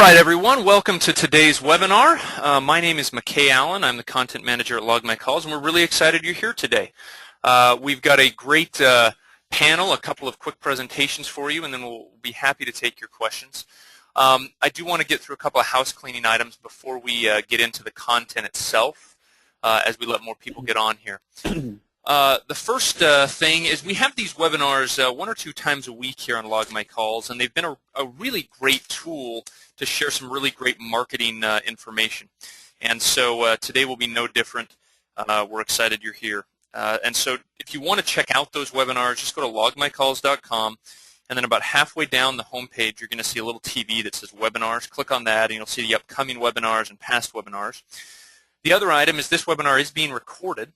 right, everyone. Welcome to today's webinar. My name is McKay Allen. I'm the content manager at Log My Calls, and we're really excited you're here today. We've got a great panel, a couple of quick presentations for you, and then we'll be happy to take your questions. I do want to get through a couple of house cleaning items before we get into the content itself, as we let more people get on here. The first thing is we have these webinars 1 or 2 times a week here on Log My Calls, and they've been a really great tool to share some really great marketing information. And so today will be no different. We're excited you're here. And so if you want to check out those webinars, just go to logmycalls.com, and then about halfway down the homepage, you're going to see a little TV that says webinars. Click on that, and you'll see the upcoming webinars and past webinars. The other item is this webinar is being recorded,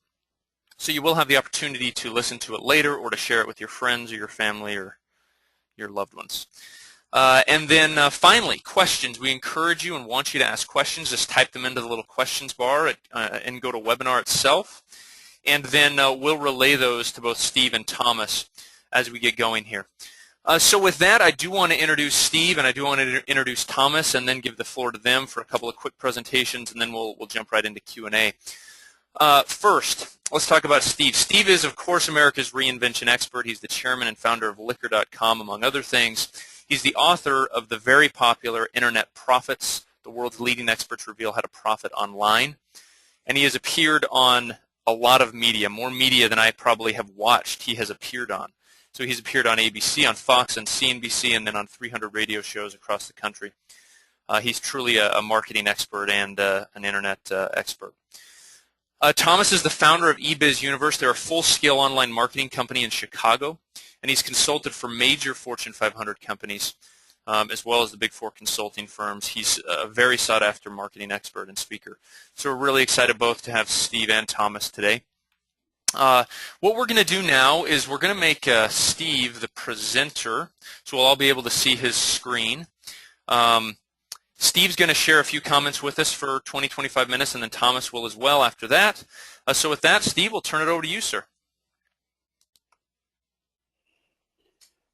so you will have the opportunity to listen to it later or to share it with your friends or your family or your loved ones. And then finally, questions. We encourage you and want you to ask questions. Just type them into the little questions bar and go to webinar itself. And then we'll relay those to both Steve and Thomas as we get going here. So with that, I do want to introduce Steve and I do want to introduce Thomas and then give the floor to them for a couple of quick presentations, and then we'll jump right into Q&A. First, let's talk about Steve. Steve is, of course, America's reinvention expert. He's the chairman and founder of Liquor.com, among other things. He's the author of the very popular Internet Profits, the world's leading experts reveal how to profit online. And he has appeared on a lot of media, more media than I probably have watched he has appeared on. So he's appeared on ABC, on Fox, and CNBC, and then on 300 radio shows across the country. He's truly a marketing expert and an Internet expert. Thomas is the founder of eBizUniverse. They're a full-scale online marketing company in Chicago, and he's consulted for major Fortune 500 companies, as well as the Big Four consulting firms. He's a very sought-after marketing expert and speaker. So we're really excited both to have Steve and Thomas today. What we're going to do now is we're going to make Steve the presenter, so we'll all be able to see his screen. Steve's going to share a few comments with us for 20-25 minutes, and then Thomas will as well after that. So with that, Steve, we'll turn it over to you, sir.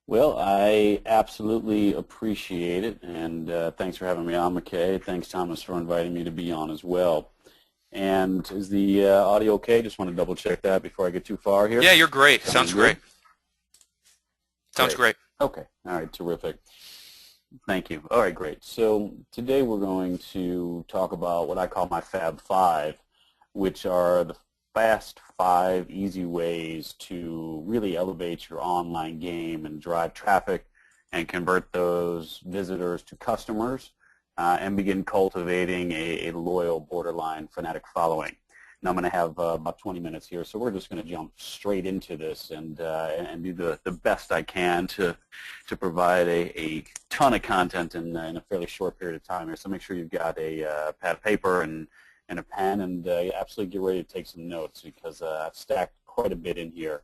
Well, I absolutely appreciate it, and thanks for having me on, McKay. Thanks, Thomas, for inviting me to be on as well. And is the audio okay? Just want to double-check that before I get too far here. Yeah, you're great. Sounds great. Sounds great. Okay. All right, terrific. Thank you. All right, great. So today we're going to talk about what I call my Fab Five, which are the fast 5 easy ways to really elevate your online game and drive traffic and convert those visitors to customers and begin cultivating a loyal, borderline fanatic following. Now I'm going to have about 20 minutes here, so we're just going to jump straight into this and do the best I can to provide a ton of content in a fairly short period of time here. So make sure you've got a pad of paper and a pen, and absolutely get ready to take some notes, because I've stacked quite a bit in here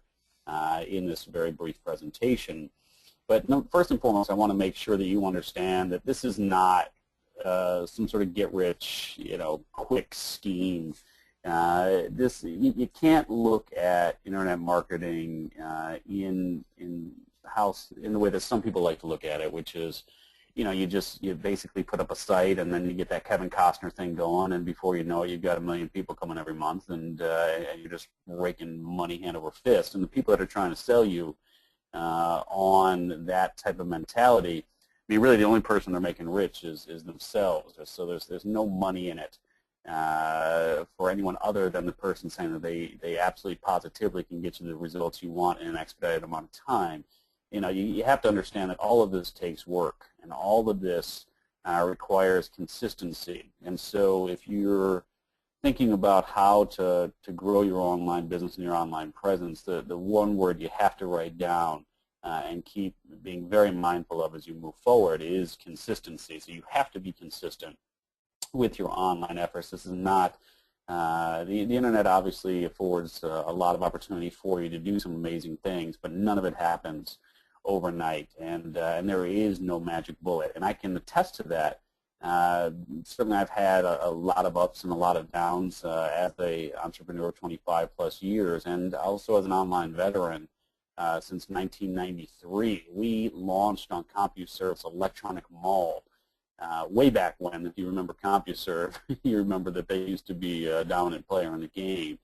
in this very brief presentation. But no, first and foremost, I want to make sure that you understand that this is not some sort of get-rich, quick scheme. You can't look at internet marketing in the way that some people like to look at it, which is, you basically put up a site and then you get that Kevin Costner thing going, and before you know it, you've got 1 million people coming every month, and you're just raking money hand over fist. And the people that are trying to sell you on that type of mentality, I mean, really the only person they're making rich is themselves. So there's no money in it for anyone other than the person saying that they absolutely positively can get you the results you want in an expedited amount of time. You have to understand that all of this takes work, and all of this requires consistency. And so if you're thinking about how to grow your online business and your online presence, the one word you have to write down and keep being very mindful of as you move forward is consistency. So you have to be consistent with your online efforts. This is not, the internet obviously affords a lot of opportunity for you to do some amazing things, but none of it happens overnight, and there is no magic bullet. And I can attest to that. Certainly I've had a lot of ups and a lot of downs as an entrepreneur of 25 plus years, and also as an online veteran since 1993. We launched on CompuServe's electronic mall way back when, if you remember CompuServe, you remember that they used to be a dominant player in the game.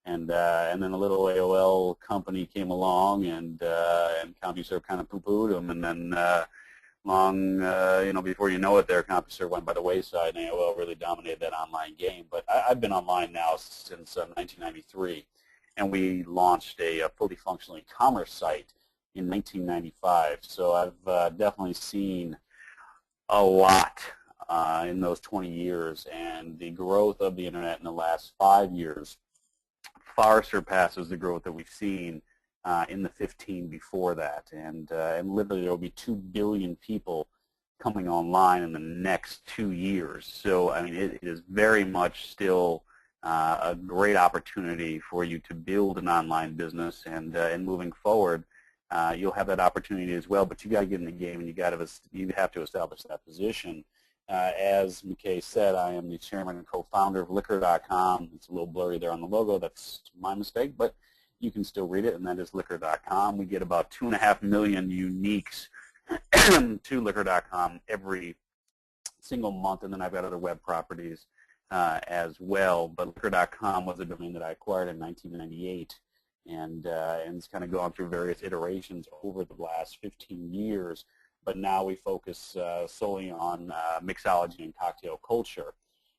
And then a little AOL company came along, and CompuServe kind of poo-pooed them, and then before you know it, their CompuServe went by the wayside, and AOL really dominated that online game. But I've been online now since 1993, and we launched a fully functional e-commerce site in 1995. So I've definitely seen a lot in those 20 years, and the growth of the internet in the last 5 years far surpasses the growth that we've seen in the 15 before that. And literally there will be 2 billion people coming online in the next 2 years. So I mean, it is very much still a great opportunity for you to build an online business, and moving forward, you'll have that opportunity as well. But you got to get in the game, and you have to establish that position. As McKay said, I am the chairman and co-founder of Liquor.com. It's a little blurry there on the logo. That's my mistake, but you can still read it, and that is Liquor.com. We get about 2.5 million uniques to Liquor.com every single month, and then I've got other web properties as well. But Liquor.com was a domain that I acquired in 1998, and it's kind of gone through various iterations over the last 15 years. But now we focus solely on mixology and cocktail culture.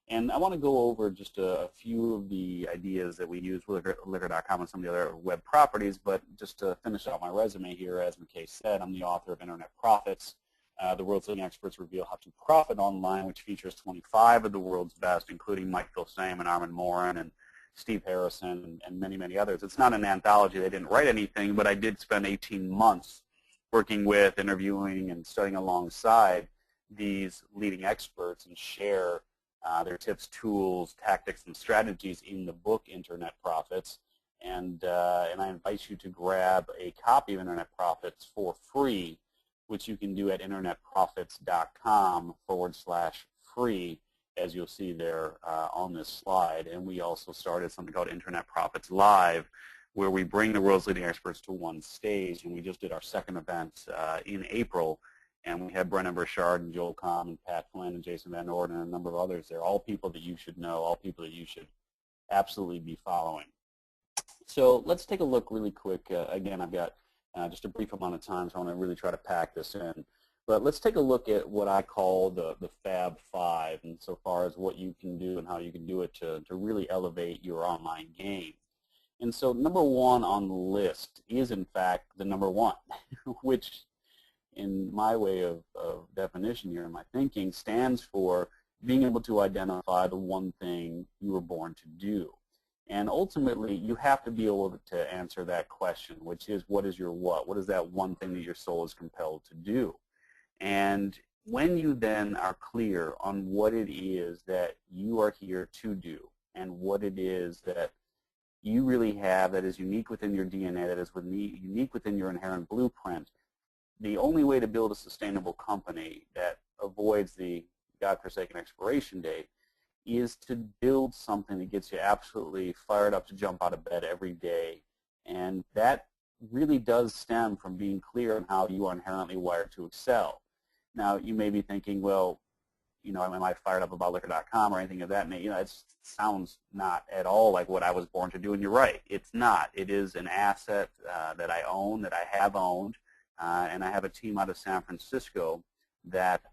And I want to go over just a few of the ideas that we use with Liquor.com and some of the other web properties. But just to finish out my resume here, as McKay said, I'm the author of Internet Profits. The world's leading experts reveal how to profit online, which features 25 of the world's best, including Mike Filsaime and Armin Morin and Steve Harrison and many, many others. It's not an anthology. They didn't write anything, but I did spend 18 months working with, interviewing, and studying alongside these leading experts and share their tips, tools, tactics, and strategies in the book Internet Profits. And I invite you to grab a copy of Internet Profits for free, which you can do at internetprofits.com/free, as you'll see there on this slide. And we also started something called Internet Profits Live, where we bring the world's leading experts to one stage. And we just did our second event in April, and we had Brennan Burchard and Joel Comm and Pat Flynn and Jason Van Orden and a number of others there, all people that you should know, all people that you should absolutely be following. So let's take a look really quick. Again, I've got just a brief amount of time, so I want to really try to pack this in. But let's take a look at what I call the Fab Five, and so far as what you can do and how you can do it to really elevate your online game. And so number one on the list is, in fact, the number one, which in my way of definition here in my thinking stands for being able to identify the one thing you were born to do. And ultimately, you have to be able to answer that question, which is, what is your what? What is that one thing that your soul is compelled to do? And when you then are clear on what it is that you are here to do and what it is that you really have that is unique within your DNA, that is unique within your inherent blueprint, the only way to build a sustainable company that avoids the godforsaken expiration date is to build something that gets you absolutely fired up to jump out of bed every day. And that really does stem from being clear on how you are inherently wired to excel. Now, you may be thinking, well, am I fired up about Liquor.com or anything of that nature? It sounds not at all like what I was born to do, and you're right. It's not. It is an asset that I own, that I have owned, and I have a team out of San Francisco that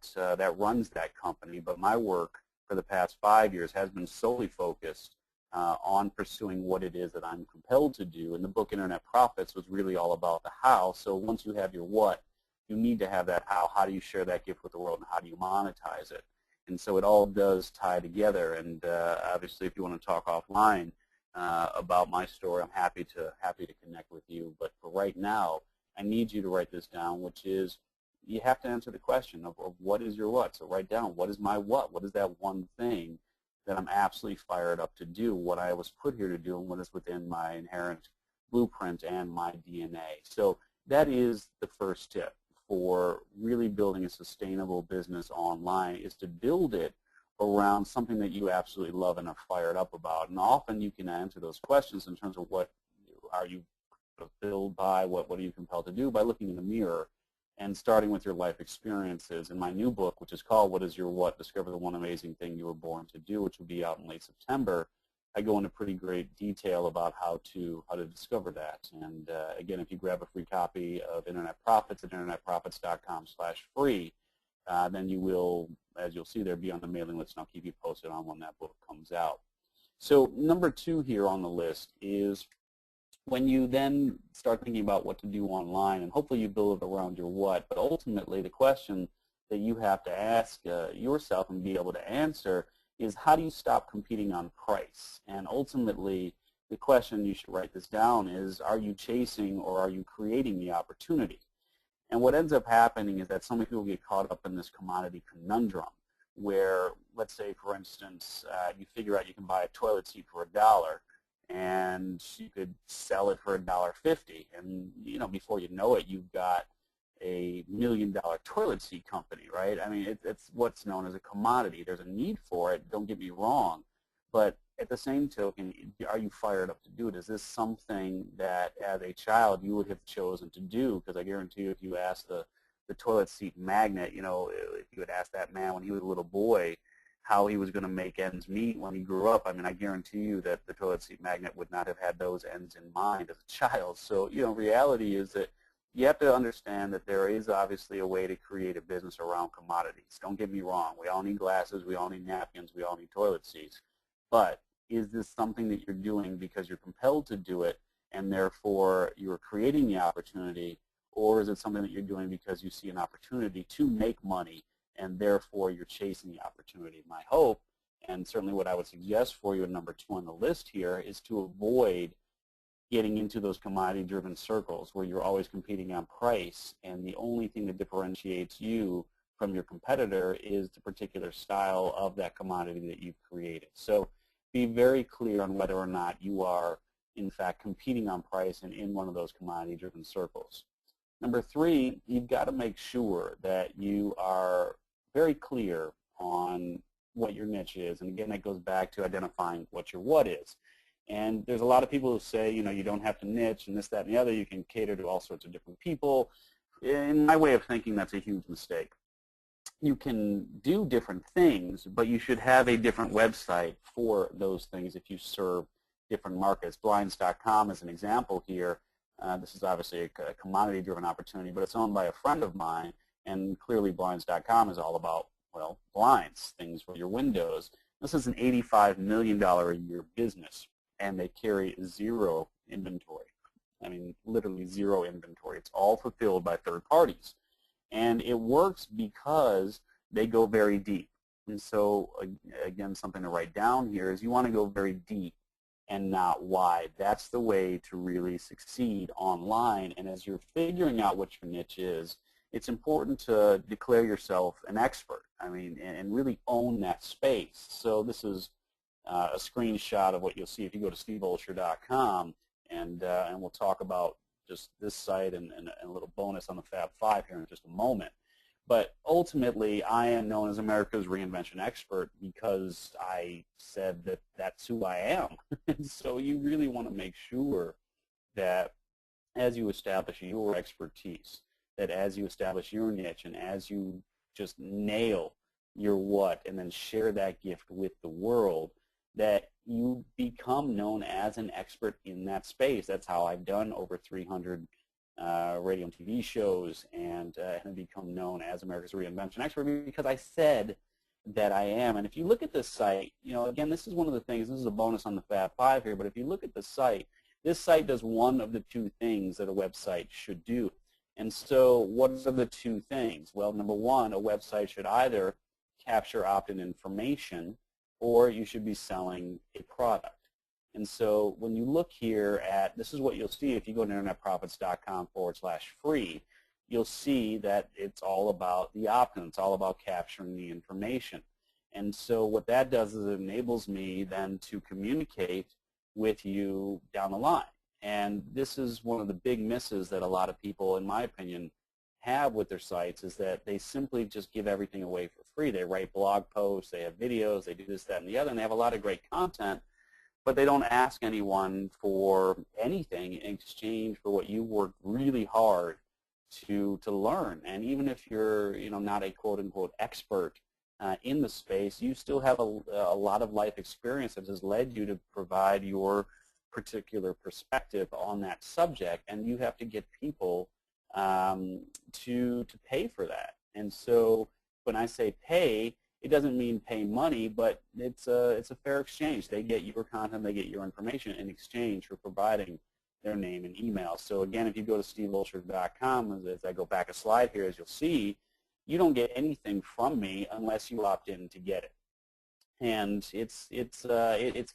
runs that company. But my work for the past 5 years has been solely focused on pursuing what it is that I'm compelled to do. And the book Internet Profits was really all about the how. So once you have your what, you need to have that how. How do you share that gift with the world, and how do you monetize it? And so it all does tie together. And obviously, if you want to talk offline about my story, I'm happy to connect with you. But for right now, I need you to write this down, which is, you have to answer the question of what is your what. So write down, what is my what? What is that one thing that I'm absolutely fired up to do, what I was put here to do, and what is within my inherent blueprint and my DNA. So that is the first tip for really building a sustainable business online, is to build it around something that you absolutely love and are fired up about. And often you can answer those questions in terms of what are you fulfilled by, what are you compelled to do, by looking in the mirror and starting with your life experiences. In my new book, which is called What is Your What? Discover the One Amazing Thing You Were Born to Do, which will be out in late September, I go into pretty great detail about how to discover that. And again, if you grab a free copy of Internet Profits at internetprofits.com/free, then you will, as you'll see there, be on the mailing list, and I'll keep you posted on when that book comes out. So number 2 here on the list is when you then start thinking about what to do online, and hopefully you build it around your what, but ultimately the question that you have to ask yourself and be able to answer is, how do you stop competing on price? And ultimately, the question, you should write this down, is, are you chasing or are you creating the opportunity? And what ends up happening is that so many people get caught up in this commodity conundrum where, let's say, for instance, you figure out you can buy a toilet seat for $1, and you could sell it for $1.50, and before you know it, you've got a $1 million toilet seat company, right? I mean, it's what's known as a commodity. There's a need for it, don't get me wrong, but at the same token, are you fired up to do it? Is this something that as a child you would have chosen to do? Because I guarantee you, if you ask the toilet seat magnate, if you would ask that man when he was a little boy how he was going to make ends meet when he grew up, I mean, I guarantee you that the toilet seat magnate would not have had those ends in mind as a child. So, reality is that you have to understand that there is obviously a way to create a business around commodities. Don't get me wrong. We all need glasses. We all need napkins. We all need toilet seats. But is this something that you're doing because you're compelled to do it and therefore you're creating the opportunity, or is it something that you're doing because you see an opportunity to make money and therefore you're chasing the opportunity? My hope, and certainly what I would suggest for you in number 2 on the list here, is to avoid getting into those commodity-driven circles where you're always competing on price, and the only thing that differentiates you from your competitor is the particular style of that commodity that you've created. So be very clear on whether or not you are, in fact, competing on price and in one of those commodity-driven circles. Number 3, you've got to make sure that you are very clear on what your niche is. And again, that goes back to identifying what your what is. And there's a lot of people who say, you don't have to niche and this, that, and the other. You can cater to all sorts of different people. In my way of thinking, that's a huge mistake. You can do different things, but you should have a different website for those things if you serve different markets. Blinds.com is an example here. This is obviously a commodity-driven opportunity, but it's owned by a friend of mine, and clearly Blinds.com is all about, well, blinds, things for your windows. This is an $85 million a year business, and they carry 0 inventory. I mean, literally 0 inventory. It's all fulfilled by third parties. And it works because they go very deep. And so, again, something to write down here is you want to go very deep and not wide. That's the way to really succeed online. And as you're figuring out what your niche is, it's important to declare yourself an expert. I mean, and really own that space. So this is a screenshot of what you'll see if you go to steveolsher.com, and we'll talk about just this site and a little bonus on the Fab 5 here in just a moment. But ultimately, I am known as America's reinvention expert because I said that that's who I am. And so you really want to make sure that as you establish your expertise, that as you establish your niche and as you just nail your what and then share that gift with the world, that you become known as an expert in that space. That's how I've done over 300 radio and TV shows and have become known as America's reinvention expert because I said that I am. And if you look at this site, again, this is one of the things, this is a bonus on the Fab 5 here, but if you look at the site, this site does one of the 2 things that a website should do. And so what are the 2 things? Well, number 1, a website should either capture opt-in information or you should be selling a product. And so when you look here at, this is what you'll see if you go to internetprofits.com/free, you'll see that it's all about the opt-in. It's all about capturing the information. And so what that does is it enables me then to communicate with you down the line. And this is one of the big misses that a lot of people, in my opinion, have with their sites, is that they simply just give everything away for free. They write blog posts, they have videos, they do this, that, and the other, and they have a lot of great content, but they don't ask anyone for anything in exchange for what you worked really hard to learn. And even if you're not a quote-unquote expert in the space, you still have a lot of life experience that has led you to provide your particular perspective on that subject, and you have to get people to pay for that. And so when I say pay, it doesn't mean pay money, but it's a fair exchange. They get your content, they get your information in exchange for providing their name and email. So again, if you go to steveulsher.com, as I go back a slide here, as you'll see, you don't get anything from me unless you opt in to get it. And it's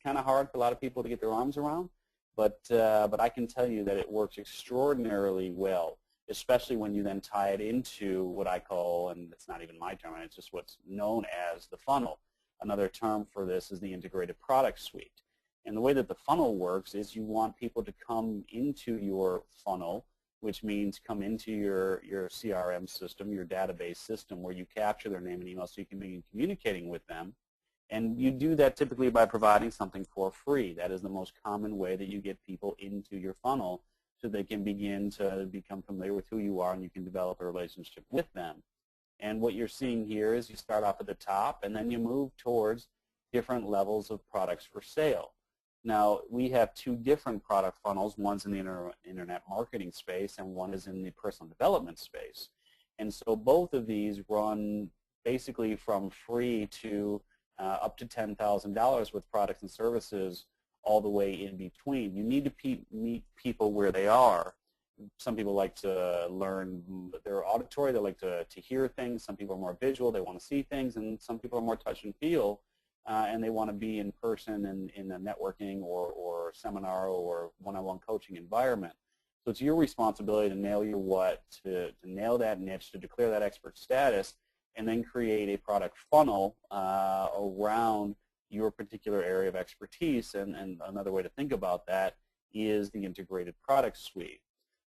kind of hard for a lot of people to get their arms around, but I can tell you that it works extraordinarily well, especially when you then tie it into what I call, and it's not even my term, it's just what's known as the funnel. Another term for this is the integrated product suite. And the way that the funnel works is you want people to come into your funnel, which means come into your CRM system, your database system, where you capture their name and email so you can begin communicating with them. And you do that typically by providing something for free. That is the most common way that you get people into your funnel so they can begin to become familiar with who you are and you can develop a relationship with them. And what you're seeing here is you start off at the top and then you move towards different levels of products for sale. Now, we have two different product funnels. One's in the internet marketing space and one is in the personal development space. And so both of these run basically from free to up to $10,000 with products and services all the way in between. You need to meet people where they are. Some people like to learn their auditory. They like to hear things. Some people are more visual. They want to see things. And some people are more touch and feel. And they want to be in person in a networking or seminar or one-on-one coaching environment. So it's your responsibility to nail your what, to nail that niche, to declare that expert status, and then create a product funnel around your particular area of expertise. And another way to think about that is the integrated product suite.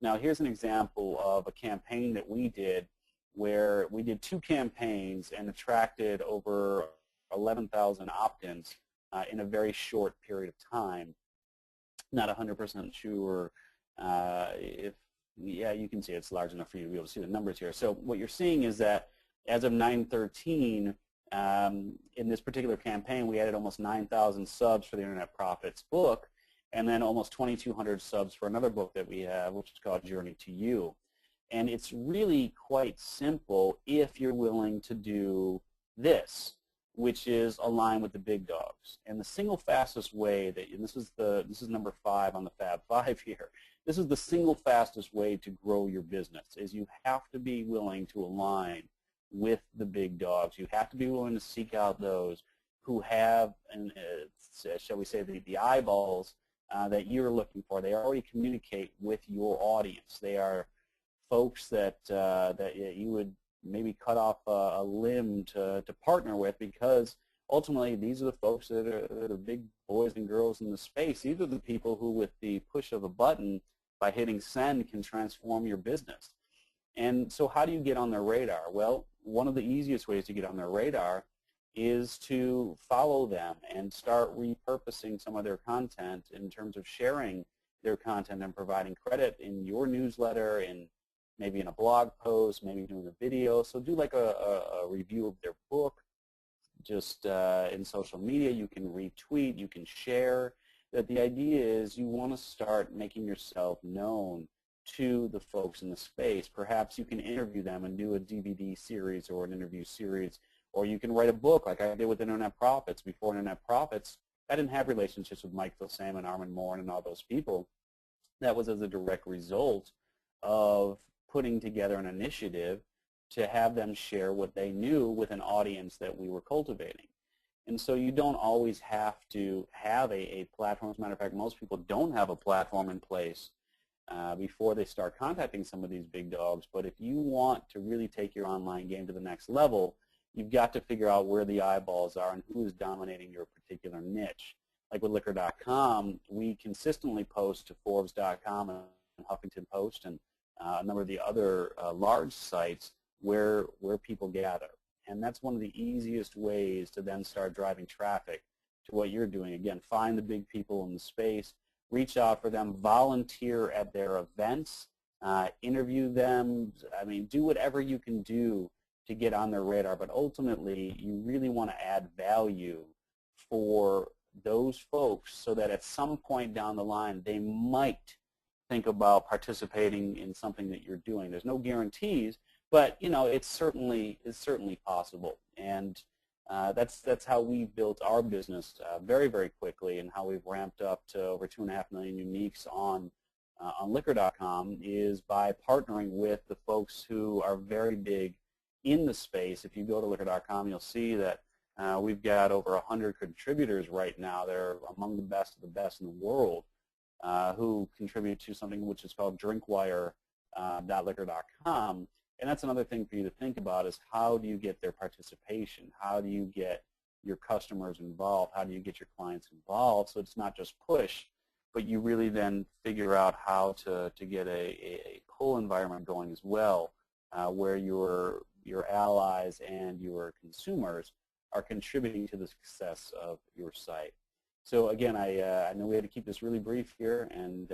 Now, here's an example of a campaign that we did where we did two campaigns and attracted over 11,000 opt-ins in a very short period of time. Not 100% sure if, yeah, you can see it's large enough for you to be able to see the numbers here. So what you're seeing is that as of 9/13, in this particular campaign, we added almost 9,000 subs for the Internet Profits book, and then almost 2,200 subs for another book that we have, which is called Journey to You. And it's really quite simple if you're willing to do this, which is align with the big dogs. And the single fastest way that, and this is number 5 on the Fab 5 here, this is the single fastest way to grow your business, is you have to be willing to align with the big dogs. You have to be willing to seek out those who have, and shall we say, the eyeballs that you're looking for. They already communicate with your audience. They are folks that you would maybe cut off a limb to partner with, because ultimately these are the folks that are big boys and girls in the space. These are the people who, with the push of a button, by hitting send, can transform your business. And so how do you get on their radar? Well, one of the easiest ways to get on their radar is to follow them and start repurposing some of their content in terms of sharing their content and providing credit in your newsletter, and maybe in a blog post, maybe doing a video. So do like a review of their book. Just in social media, you can retweet, you can share. That the idea is you want to start making yourself known to the folks in the space. Perhaps you can interview them and do a DVD series or an interview series, or you can write a book like I did with Internet Profits. Before Internet Profits, I didn't have relationships with Mike Phil-Sam and Armin Moore and all those people. That was as a direct result of putting together an initiative to have them share what they knew with an audience that we were cultivating. And so you don't always have to have a platform. As a matter of fact, most people don't have a platform in place before they start contacting some of these big dogs. But if you want to really take your online game to the next level, you've got to figure out where the eyeballs are and who is dominating your particular niche. Like with Liquor.com, we consistently post to Forbes.com and Huffington Post and a number of the other large sites where people gather. And that's one of the easiest ways to then start driving traffic to what you're doing. Again, find the big people in the space, reach out for them, volunteer at their events. interview them. I mean, do whatever you can do to get on their radar, but ultimately you really want to add value for those folks so that at some point down the line they might think about participating in something that you're doing. There's no guarantees, but you know it's certainly possible, and that's how we built our business very, very quickly, and how we've ramped up to over 2.5 million uniques on liquor.com is by partnering with the folks who are very big in the space. If you go to liquor.com, you'll see that we've got over 100 contributors right now. They're among the best of the best in the world who contribute to something which is called drinkwire.liquor.com. And that's another thing for you to think about is how do you get their participation? How do you get your customers involved? How do you get your clients involved? So it's not just push, but you really then figure out how to get a pull environment going as well, where your allies and your consumers are contributing to the success of your site. So again, I know we had to keep this really brief here, and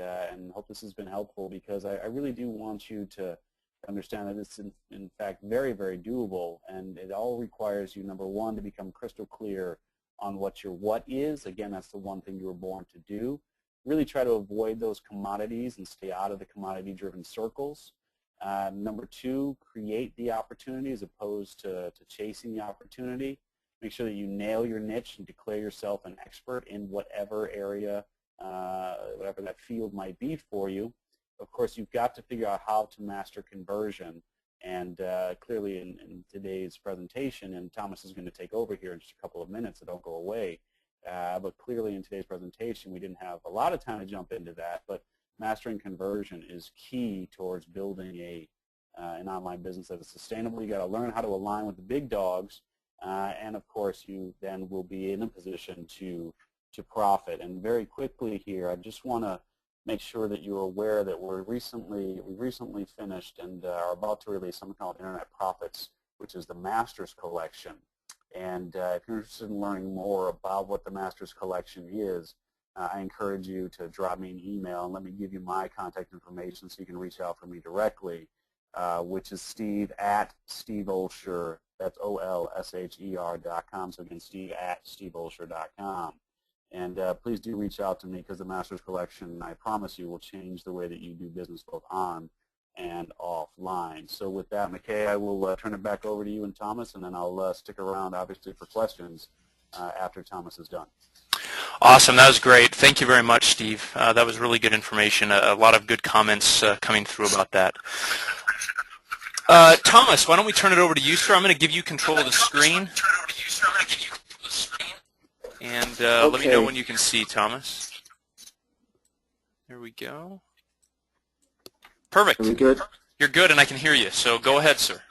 hope this has been helpful, because I really do want you to understand that it's in fact very, very doable, and it all requires you, number one, to become crystal clear on what your what is. Again, that's the one thing you were born to do. Really try to avoid those commodities and stay out of the commodity-driven circles. Number two, create the opportunity as opposed to chasing the opportunity. Make sure that you nail your niche and declare yourself an expert in whatever area, whatever that field might be for you. Of course, you've got to figure out how to master conversion, and clearly in today's presentation, and Thomas is going to take over here in just a couple of minutes, so don't go away, but clearly in today's presentation we didn't have a lot of time to jump into that, but mastering conversion is key towards building an online business that is sustainable. You got to learn how to align with the big dogs, and of course you then will be in a position to profit. And very quickly here, I just want to make sure that you're aware that we recently finished and are about to release something called Internet Profits, which is the Masters Collection. And if you're interested in learning more about what the Masters Collection is, I encourage you to drop me an email, and let me give you my contact information so you can reach out for me directly, which is Steve@SteveOlsher, that's OLSHER.com. So again, Steve@SteveOlsher.com. And please do reach out to me, because the Masters Collection, I promise you, will change the way that you do business both on and offline. So with that, McKay, I will turn it back over to you and Thomas, and then I'll stick around, obviously, for questions after Thomas is done. Awesome. That was great. Thank you very much, Steve. That was really good information. A lot of good comments coming through about that. Thomas, why don't we turn it over to you, sir? I'm going to give you control of the screen. And let me know when you can see, Thomas. There we go. Perfect. Are we good? You're good, and I can hear you. So go ahead, sir.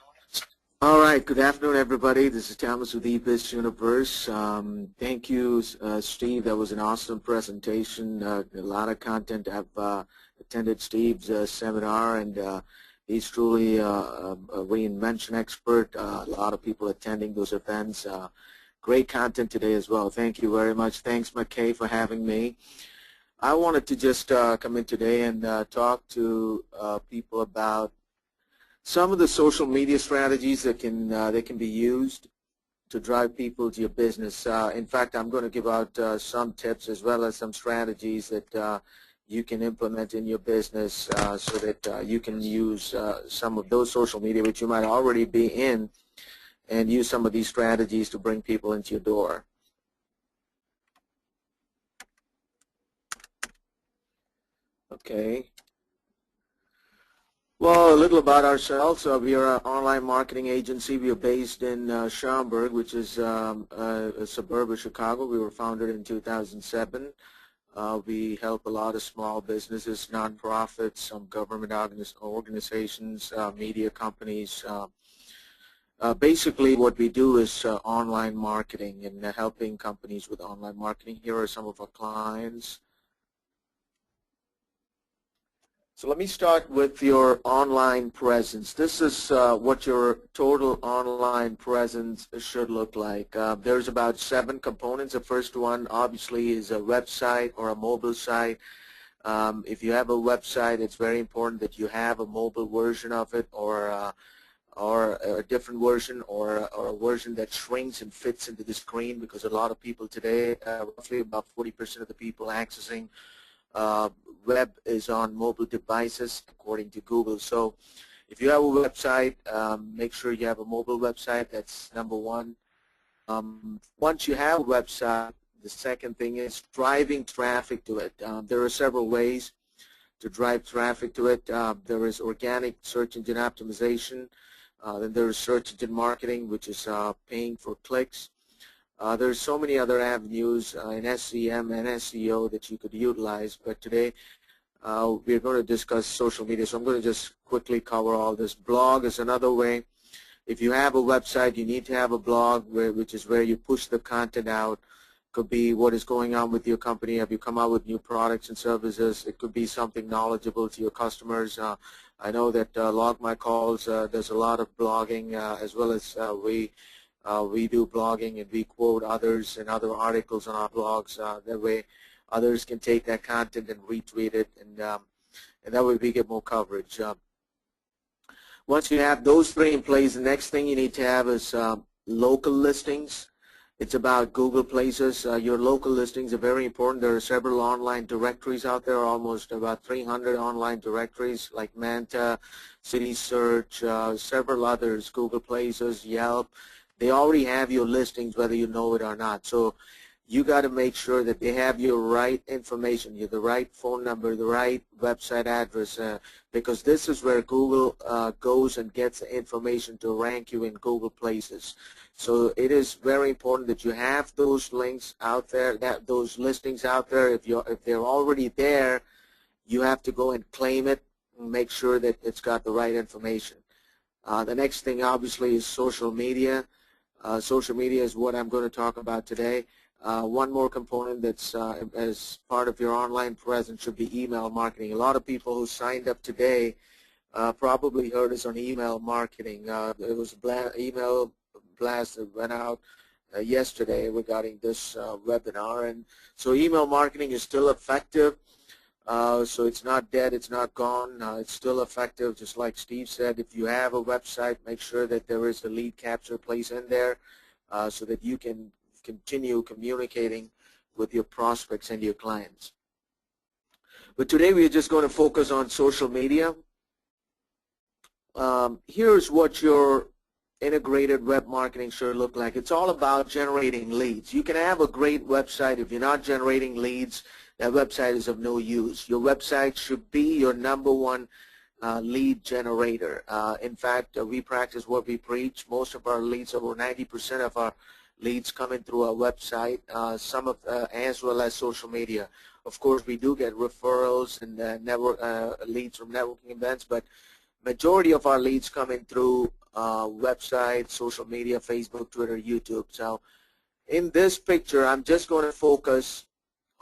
All right. Good afternoon, everybody. This is Thomas with eBizUniverse. Thank you, Steve. That was an awesome presentation. A lot of content. I've attended Steve's seminar, and he's truly a reinvention expert. A lot of people attending those events. Great content today as well. Thank you very much. Thanks, McKay, for having me. I wanted to just come in today and talk to people about some of the social media strategies that can be used to drive people to your business. In fact, I'm going to give out some tips as well as some strategies that you can implement in your business so that you can use some of those social media which you might already be in, and use some of these strategies to bring people into your door. Okay. Well, a little about ourselves. We are an online marketing agency. We are based in Schaumburg, which is a suburb of Chicago. We were founded in 2007. We help a lot of small businesses, nonprofits, some government organizations, media companies. Basically, what we do is online marketing and helping companies with online marketing. Here are some of our clients. So let me start with your online presence. This is what your total online presence should look like. There's about 7 components. The first one, obviously, is a website or a mobile site. If you have a website, it's very important that you have a mobile version of it, or a different version, or a version that shrinks and fits into the screen, because a lot of people today, roughly about 40% of the people accessing web is on mobile devices, according to Google. So if you have a website, make sure you have a mobile website. That's number one. Once you have a website, the second thing is driving traffic to it. There are several ways to drive traffic to it. There is organic search engine optimization. Then there is search engine marketing, which is paying for clicks. There's so many other avenues in SEM and SEO that you could utilize, but today we're going to discuss social media, so I'm going to just quickly cover all this. Blog is another way. If you have a website, you need to have a blog, which is where you push the content out. Could be what is going on with your company. Have you come out with new products and services? It could be something knowledgeable to your customers. I know that Log My Calls does a lot of blogging, as well as we do blogging, and we quote others and other articles on our blogs. That way others can take that content and retweet it, and that way we get more coverage. Once you have those three in place, the next thing you need to have is local listings. It's about Google Places. Your local listings are very important. There are several online directories out there, almost about 300 online directories like Manta, City Search, several others, Google Places, Yelp. They already have your listings whether you know it or not. So you got to make sure that they have your right information, the right phone number, the right website address, because this is where Google goes and gets the information to rank you in Google Places. So it is very important that you have those links out there, those listings out there. If they're already there, you have to go and claim it and make sure that it's got the right information. The next thing obviously is social media. Social media is what I'm going to talk about today. One more component that's as part of your online presence should be email marketing. A lot of people who signed up today probably heard us on email marketing. There was an email blast that went out yesterday regarding this webinar, and so email marketing is still effective. So it's not dead, it's not gone, it's still effective. Just like Steve said, if you have a website, make sure that there is a lead capture place in there so that you can continue communicating with your prospects and your clients. But today we're just going to focus on social media. Here's what your integrated web marketing should look like. It's all about generating leads. You can have a great website. If you're not generating leads, that website is of no use. Your website should be your number one lead generator. In fact, we practice what we preach. Most of our leads, over 90% of our leads coming through our website, as well as social media. Of course, we do get referrals and leads from networking events, but majority of our leads coming through website, social media, Facebook, Twitter, YouTube. So in this picture, I'm just going to focus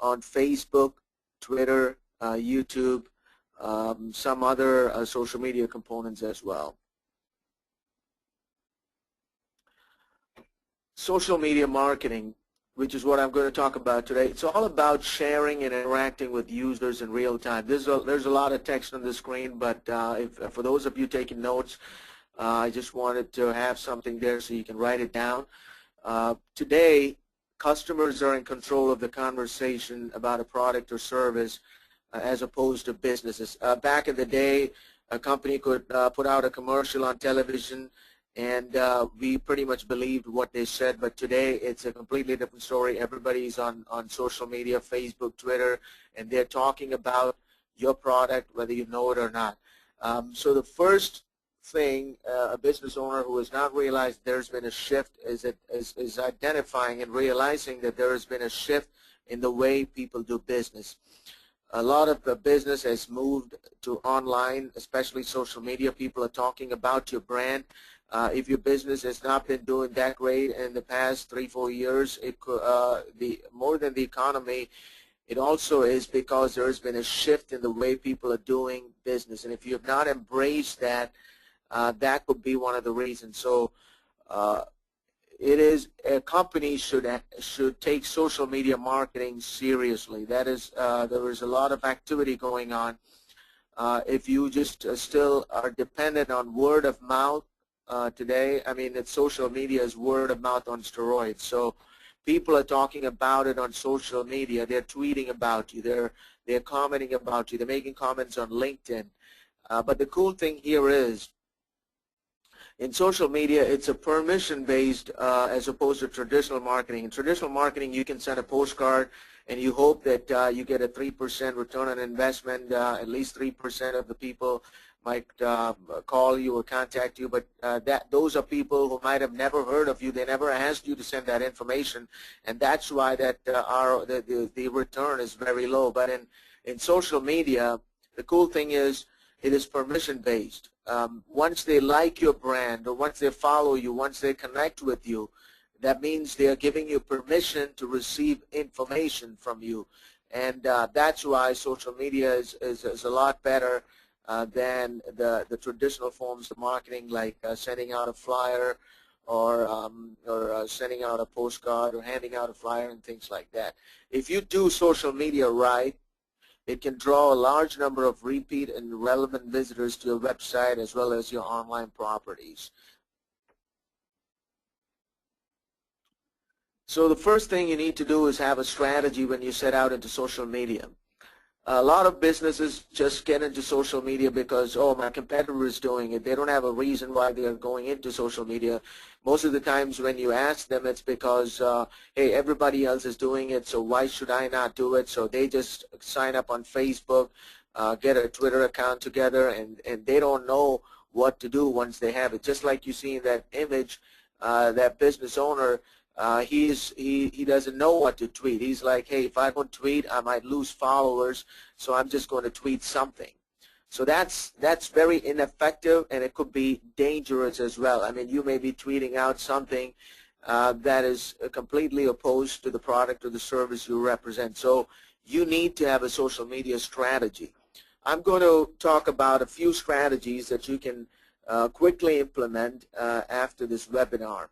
on Facebook, Twitter, YouTube, some other social media components as well. Social media marketing, which is what I'm going to talk about today. It's all about sharing and interacting with users in real time. There's a lot of text on the screen, but for those of you taking notes, I just wanted to have something there so you can write it down. Today, customers are in control of the conversation about a product or service as opposed to businesses. Back in the day, a company could put out a commercial on television, and we pretty much believed what they said, but today it's a completely different story. Everybody's on social media, Facebook, Twitter, and they're talking about your product whether you know it or not. So the first thing a business owner who has not realized there's been a shift is identifying and realizing that there has been a shift in the way people do business. A lot of the business has moved to online, especially social media. People are talking about your brand. If your business has not been doing that great in the past 3-4 years, it could, more than the economy, it also is because there has been a shift in the way people are doing business. And if you have not embraced that, that could be one of the reasons. So it is a company should take social media marketing seriously. That is, there is a lot of activity going on. If you just still are dependent on word of mouth today, I mean, it's social media is word of mouth on steroids. So people are talking about it on social media. They're tweeting about you. They're commenting about you. They're making comments on LinkedIn. But the cool thing here is, in social media, it's a permission-based as opposed to traditional marketing. In traditional marketing, you can send a postcard and you hope that you get a 3% return on investment. At least 3% of the people might call you or contact you, but those are people who might have never heard of you. They never asked you to send that information, and that's why that the return is very low. But in social media, the cool thing is it is permission-based. Once they like your brand, or once they follow you, once they connect with you, that means they are giving you permission to receive information from you. And that's why social media is a lot better than the traditional forms of marketing, like sending out a flyer or sending out a postcard or handing out a flyer and things like that. If you do social media right, it can draw a large number of repeat and relevant visitors to your website as well as your online properties. So the first thing you need to do is have a strategy when you set out into social media. A lot of businesses just get into social media because, oh, my competitor is doing it. They don't have a reason why they are going into social media. Most of the times when you ask them, it's because, hey, everybody else is doing it, so why should I not do it? So they just sign up on Facebook, get a Twitter account together, and they don't know what to do once they have it. Just like you see in that image, that business owner, he doesn't know what to tweet. He's like, hey, if I don't tweet, I might lose followers, so I'm just going to tweet something. So that's very ineffective, and it could be dangerous as well. I mean, you may be tweeting out something that is completely opposed to the product or the service you represent. So you need to have a social media strategy. I'm going to talk about a few strategies that you can quickly implement after this webinar.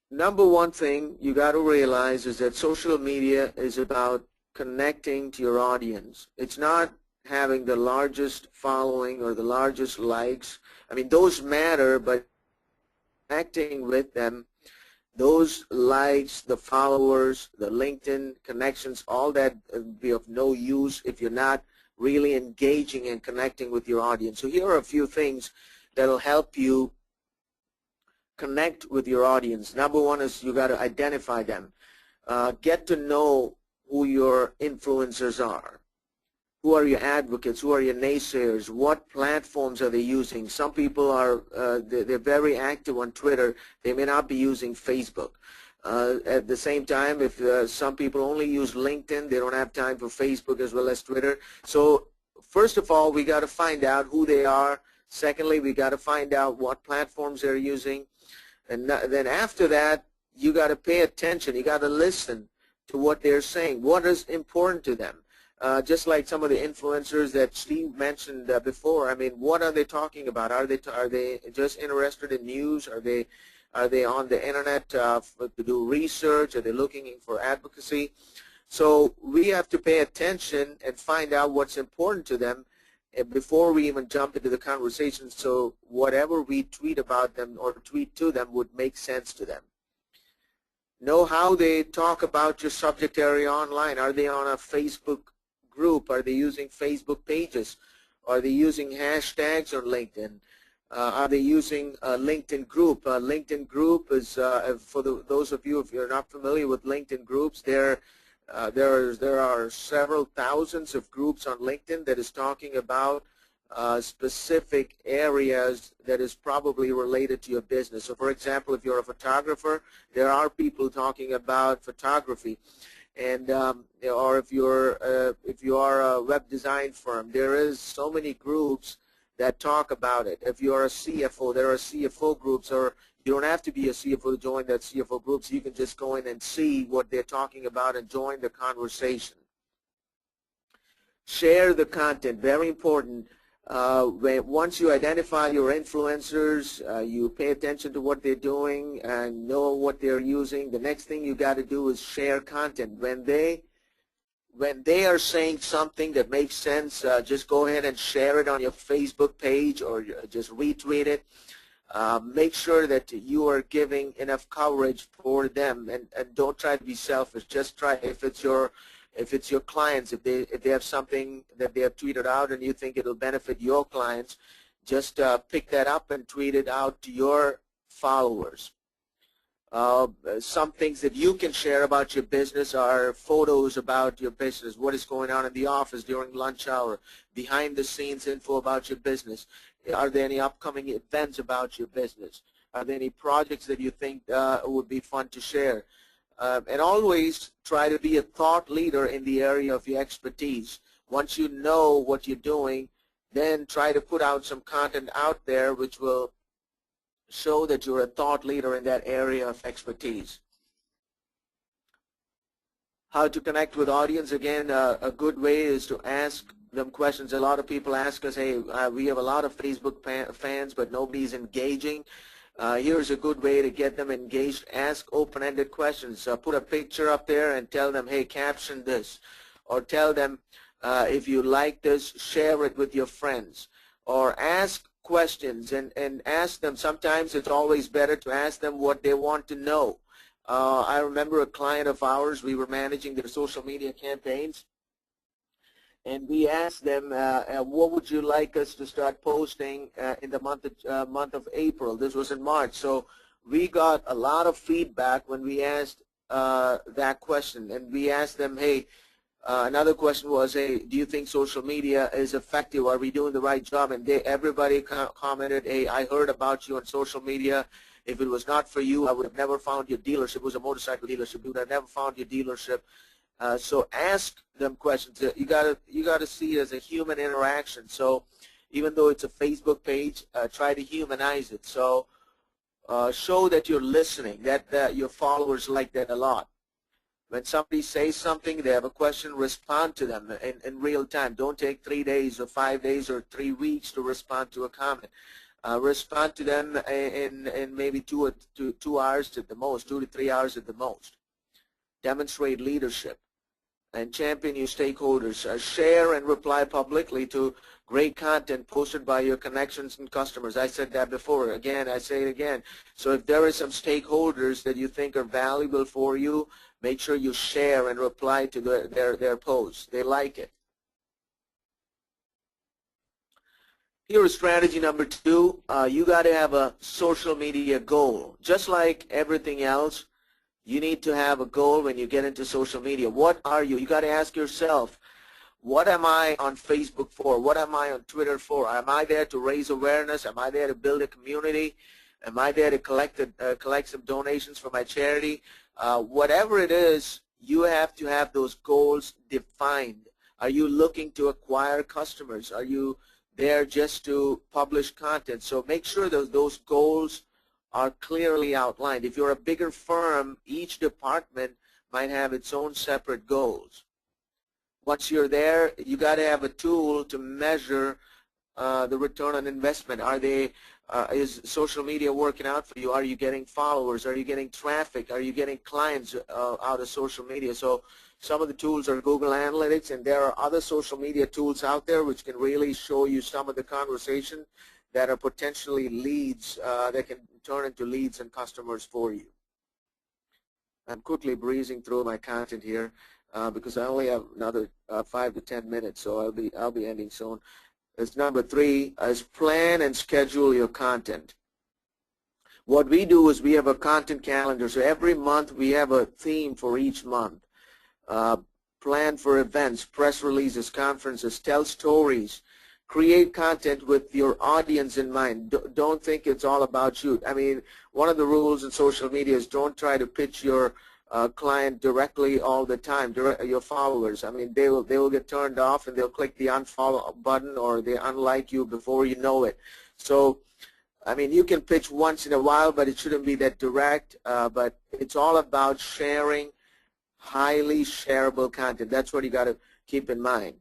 Number one thing you got to realize is that social media is about connecting to your audience. It's not having the largest following or the largest likes. I mean, those matter, but connecting with them, those likes, the followers, the LinkedIn connections, all that would be of no use if you're not really engaging and connecting with your audience. So here are a few things that will help you connect with your audience. Number one is you got to identify them. Get to know who your influencers are. Who are your advocates? Who are your naysayers? What platforms are they using? Some people are they're very active on Twitter. They may not be using Facebook. At the same time, if some people only use LinkedIn, they don't have time for Facebook as well as Twitter. So first of all, we got to find out who they are. Secondly, we got to find out what platforms they're using. And then after that, you got to pay attention. You got to listen to what they're saying. What is important to them? Just like some of the influencers that Steve mentioned before. I mean, what are they talking about? Are they just interested in news? Are they on the internet to do research? Are they looking for advocacy? So we have to pay attention and find out what's important to them before we even jump into the conversation, so whatever we tweet about them or tweet to them would make sense to them. Know how they talk about your subject area online. Are they on a Facebook group? Are they using Facebook pages? Are they using hashtags on LinkedIn? Are they using a LinkedIn group? LinkedIn group is, for those of you, if you're not familiar with LinkedIn groups, there are several thousands of groups on LinkedIn that is talking about specific areas that is probably related to your business. So for example, if you're a photographer, there are people talking about photography. And or if you are a web design firm, there is so many groups that talk about it. If you're a CFO, there are CFO groups, or you don't have to be a CFO to join that CFO group, so you can just go in and see what they're talking about and join the conversation. Share the content, very important. Once you identify your influencers, you pay attention to what they're doing and know what they're using. The next thing you got to do is share content. When they are saying something that makes sense, just go ahead and share it on your Facebook page or just retweet it. Make sure that you are giving enough coverage for them, and don't try to be selfish. Just try, if it's your clients, if they have something that they have tweeted out and you think it'll benefit your clients, just pick that up and tweet it out to your followers. Some things that you can share about your business are photos about your business, what is going on in the office during lunch hour, behind the scenes info about your business. Are there any upcoming events about your business? Are there any projects that you think would be fun to share? And always try to be a thought leader in the area of your expertise. Once you know what you're doing, then try to put out some content out there which will show that you're a thought leader in that area of expertise. How to connect with audience? Again, a good way is to ask them questions. A lot of people ask us, hey, we have a lot of Facebook fans, but nobody's engaging. Here's a good way to get them engaged. Ask open-ended questions. Put a picture up there and tell them, hey, caption this. Or tell them, if you like this, share it with your friends. Or ask questions and ask them. Sometimes it's always better to ask them what they want to know. I remember a client of ours, we were managing their social media campaigns, and we asked them, what would you like us to start posting in the month of April? This was in March. So we got a lot of feedback when we asked that question. And we asked them, hey, another question was, hey, do you think social media is effective? Are we doing the right job? And everybody commented, hey, I heard about you on social media. If it was not for you, I would have never found your dealership. It was a motorcycle dealership. We would have never found your dealership. So ask them questions. You gotta see it as a human interaction. So even though it's a Facebook page, try to humanize it. So show that you're listening. That your followers like that a lot. When somebody says something, they have a question, respond to them in real time. Don't take 3 days or 5 days or 3 weeks to respond to a comment. Respond to them in maybe 2 hours at the most, 2 to 3 hours at the most. Demonstrate leadership and champion your stakeholders. Share and reply publicly to great content posted by your connections and customers. I said that before. Again, I say it again. So if there are some stakeholders that you think are valuable for you, make sure you share and reply to their posts. They like it. Here is strategy number 2. You got to have a social media goal. Just like everything else, you need to have a goal when you get into social media. What are you? You got to ask yourself, what am I on Facebook for? What am I on Twitter for? Am I there to raise awareness? Am I there to build a community? Am I there to collect some donations for my charity? Whatever it is, you have to have those goals defined. Are you looking to acquire customers? Are you there just to publish content? So make sure those goals are clearly outlined. If you're a bigger firm, each department might have its own separate goals. Once you're there, you got to have a tool to measure the return on investment. Is social media working out for you? Are you getting followers? Are you getting traffic? Are you getting clients out of social media? So some of the tools are Google Analytics, and there are other social media tools out there which can really show you some of the conversation that are potentially leads that can turn into leads and customers for you. I'm quickly breezing through my content here because I only have another 5 to 10 minutes, so I'll be ending soon. As number 3 is plan and schedule your content. What we do is we have a content calendar. So every month we have a theme for each month. Plan for events, press releases, conferences, tell stories. Create content with your audience in mind. Don't think it's all about you. I mean, one of the rules in social media is don't try to pitch your client directly all the time, your followers. I mean, they will get turned off and they'll click the unfollow button or they unlike you before you know it. So, I mean, you can pitch once in a while, but it shouldn't be that direct. But it's all about sharing highly shareable content. That's what you got to keep in mind.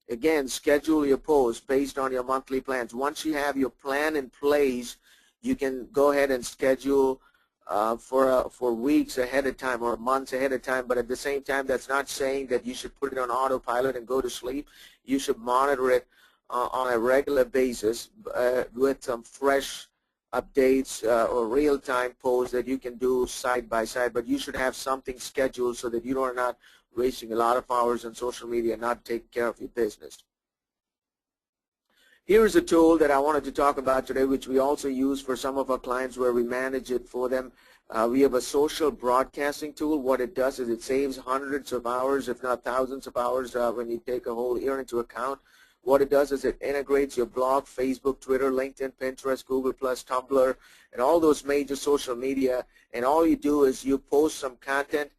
Again, schedule your posts based on your monthly plans. Once you have your plan in place, you can go ahead and schedule for weeks ahead of time or months ahead of time. But at the same time, that's not saying that you should put it on autopilot and go to sleep. You should monitor it on a regular basis with some fresh updates or real-time posts that you can do side by side. But you should have something scheduled so that you are not wasting a lot of hours on social media and not taking care of your business. Here is a tool that I wanted to talk about today, which we also use for some of our clients where we manage it for them. We have a social broadcasting tool. What it does is it saves hundreds of hours, if not thousands of hours, when you take a whole year into account. What it does is it integrates your blog, Facebook, Twitter, LinkedIn, Pinterest, Google+, Tumblr, and all those major social media. And all you do is you post some content,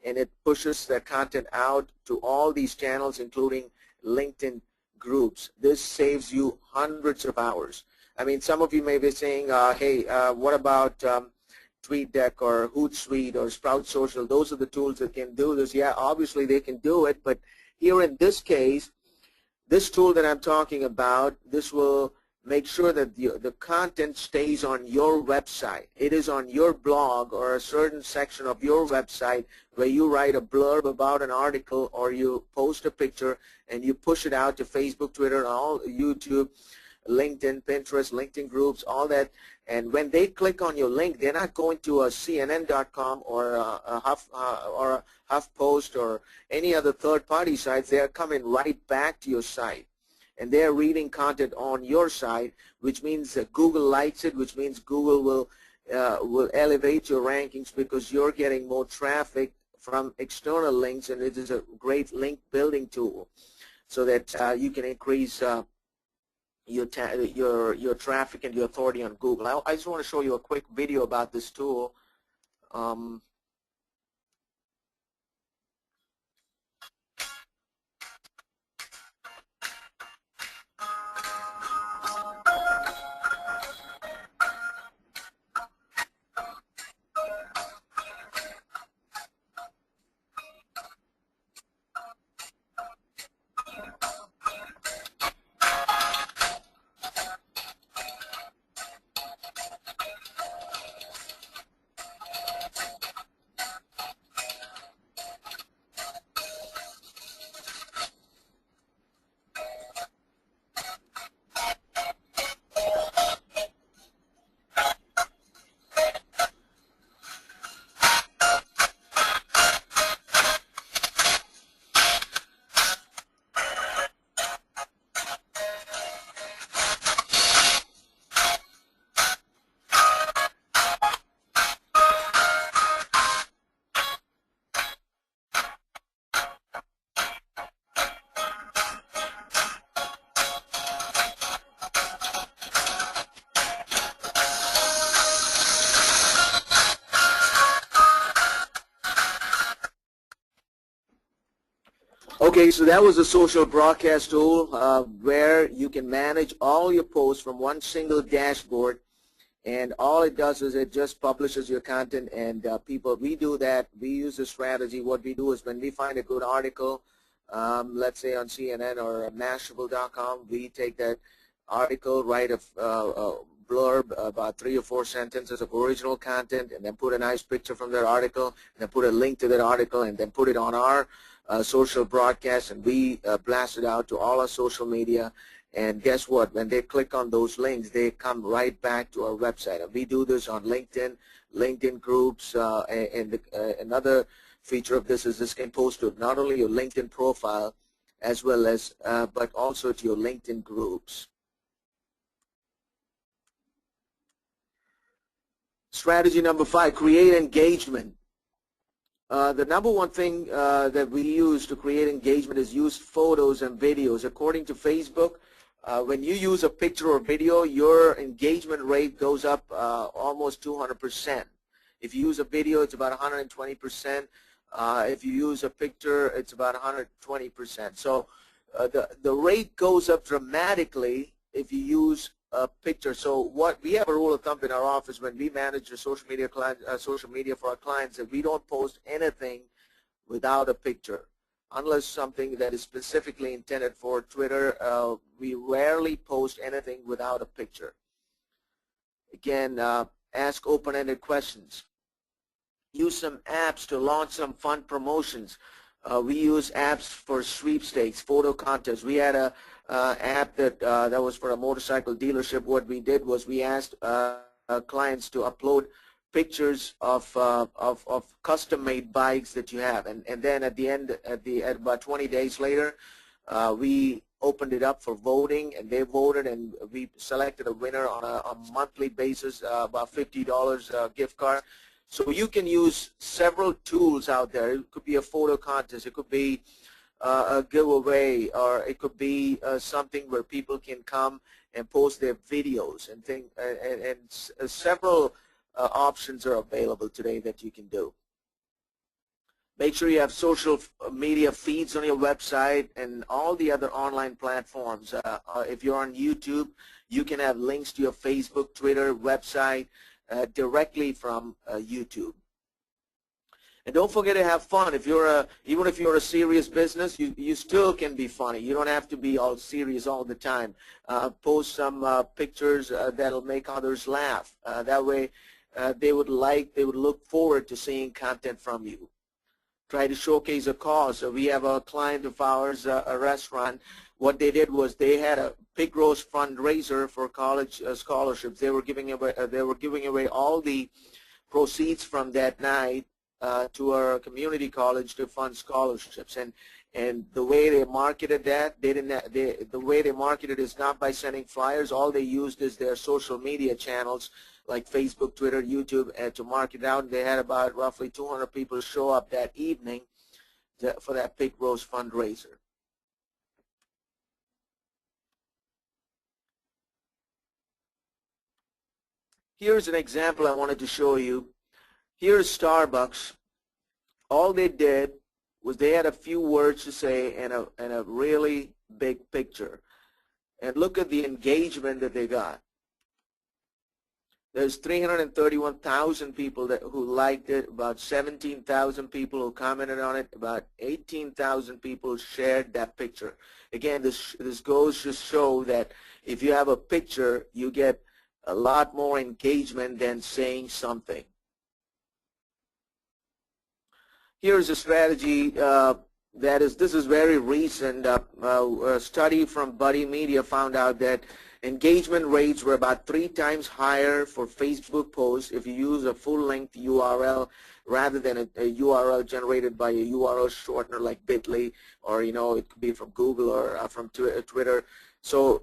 and it pushes that content out to all these channels, including LinkedIn groups. This saves you hundreds of hours. I mean, some of you may be saying, hey, what about TweetDeck or Hootsuite or Sprout Social? Those are the tools that can do this. Yeah, obviously they can do it, but here in this case, this tool that I'm talking about, this will make sure that the content stays on your website. It is on your blog or a certain section of your website where you write a blurb about an article or you post a picture and you push it out to Facebook, Twitter, all YouTube, LinkedIn, Pinterest, LinkedIn groups, all that. And when they click on your link, they're not going to a CNN.com or a HuffPost or any other third-party sites. They are coming right back to your site. And they're reading content on your site, which means that Google likes it, which means Google will elevate your rankings because you're getting more traffic from external links, and it is a great link building tool so that you can increase your traffic and your authority on Google. I just want to show you a quick video about this tool. Okay, so that was a social broadcast tool where you can manage all your posts from one single dashboard, and all it does is it just publishes your content. And we do that. We use a strategy. What we do is when we find a good article, let's say on CNN or Mashable.com, we take that article, write a blurb, about 3 or 4 sentences of original content, and then put a nice picture from that article, and then put a link to that article, and then put it on our social broadcast, and we blast it out to all our social media. And guess what? When they click on those links, they come right back to our website. And we do this on LinkedIn, LinkedIn groups, and another feature of this is this can post to not only your LinkedIn profile as well as, but also to your LinkedIn groups. Strategy number 5, create engagement. The number one thing that we use to create engagement is use photos and videos. According to Facebook, when you use a picture or video, your engagement rate goes up almost 200%. If you use a video, it's about 120%. If you use a picture, it's about 120%. So the rate goes up dramatically if you use a picture. So we have a rule of thumb in our office when we manage the social media for our clients, that we don't post anything without a picture. unless something that is specifically intended for Twitter, we rarely post anything without a picture. Again, ask open-ended questions. Use some apps to launch some fun promotions. We use apps for sweepstakes, photo contests. We had a app that was for a motorcycle dealership. What we did was we asked clients to upload pictures of custom-made bikes that you have, and then at the end, at about 20 days later, we opened it up for voting, and they voted, and we selected a winner on a monthly basis, about $50 gift card. So you can use several tools out there. It could be a photo contest, it could be a giveaway, or it could be something where people can come and post their videos and several options are available today that you can do. Make sure you have social media feeds on your website and all the other online platforms. If you're on YouTube, you can have links to your Facebook, Twitter, website directly from YouTube. And don't forget to have fun. If you're even if you're a serious business, you still can be funny. You don't have to be all serious all the time. Post some pictures that'll make others laugh. That way, they would look forward to seeing content from you. Try to showcase a cause. So we have a client of ours, a restaurant. What they did was they had a pig roast fundraiser for college scholarships. They were giving away all the proceeds from that night to our community college to fund scholarships. And the way they marketed that, the way they marketed is not by sending flyers. All they used is their social media channels like Facebook, Twitter, YouTube, to market it out. And they had about roughly 200 people show up that evening for that pig roast fundraiser. Here's an example I wanted to show you. Here's Starbucks. All they did was they had a few words to say and a really big picture. And look at the engagement that they got. There's 331,000 people who liked it, about 17,000 people who commented on it, about 18,000 people shared that picture. Again, this goes to show that if you have a picture, you get a lot more engagement than saying something. Here's a strategy this is very recent. A study from Buddy Media found out that engagement rates were about 3 times higher for Facebook posts if you use a full-length URL rather than a URL generated by a URL shortener like bit.ly, or it could be from Google or from Twitter. So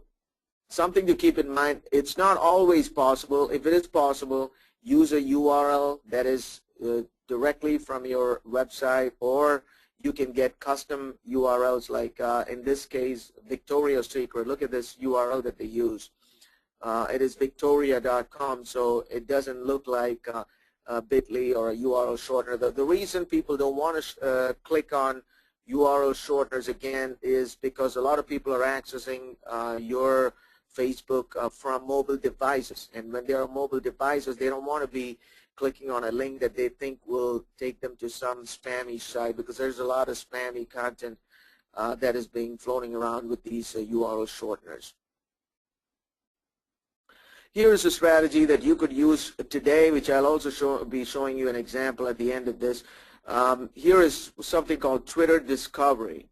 something to keep in mind, it's not always possible. If it is possible, use a URL that is directly from your website, or you can get custom URLs like in this case Victoria's Secret. Look at this URL that they use. It is victoria.com, so it doesn't look like bit.ly or a URL shortener. The reason people don't want to click on URL shorteners again is because a lot of people are accessing your Facebook from mobile devices, and when they are mobile devices, they don't want to be clicking on a link that they think will take them to some spammy site, because there's a lot of spammy content that is being floating around with these URL shorteners. Here's a strategy that you could use today, which I'll also be showing you an example at the end of this. Here is something called Twitter Discovery.